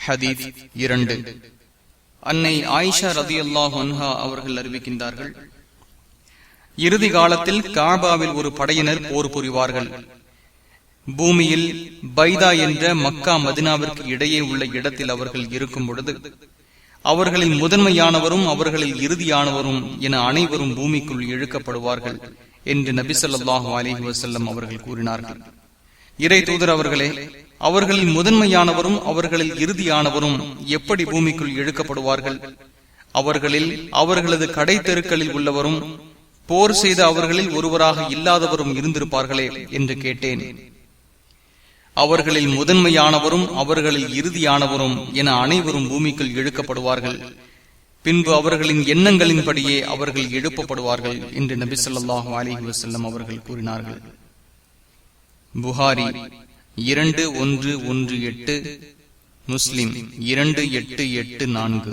ஹதீஸ் 2. அன்னை ஆயிஷா ரலியல்லாஹு அன்ஹா அவர்கள் அறிவிக்கின்றார்கள், இறுதி காலத்தில் காபாவில் ஒரு படையினர் போர் புரிவார்கள். பூமியில் பைதா என்ற மக்கா மதினாவிற்கு இடையே உள்ள இடத்தில் அவர்கள் இருக்கும் பொழுது அவர்களில் முதன்மையானவரும் அவர்களில் இறுதியானவரும் என அனைவரும் பூமிக்குள் இழுக்கப்படுவார்கள் என்று நபி ஸல்லல்லாஹு அலைஹி வஸல்லம் அவர்கள் கூறினார்கள். இறை தூதர் அவர்களே, அவர்களில் முதன்மையானவரும் அவர்களில் இறுதியானவரும் எப்படி பூமிக்குள் இழுக்கப்படுவார்கள்? அவர்களில் அவர்களது கடை தெருக்களில் உள்ளவரும் போர் செய்த அவர்களில் ஒருவராக இல்லாதவரும் இருந்திருப்பார்களே என்று கேட்டேன். அவர்களில் முதன்மையானவரும் அவர்களில் இறுதியானவரும் என அனைவரும் பூமிக்குள் இழுக்கப்படுவார்கள். பின்பு அவர்களின் எண்ணங்களின்படியே அவர்கள் எழுப்பப்படுவார்கள் என்று நபி ஸல்லல்லாஹு அலைஹி வஸல்லம் அவர்கள் கூறினார்கள். புகாரி 2118, முஸ்லிம் 2884.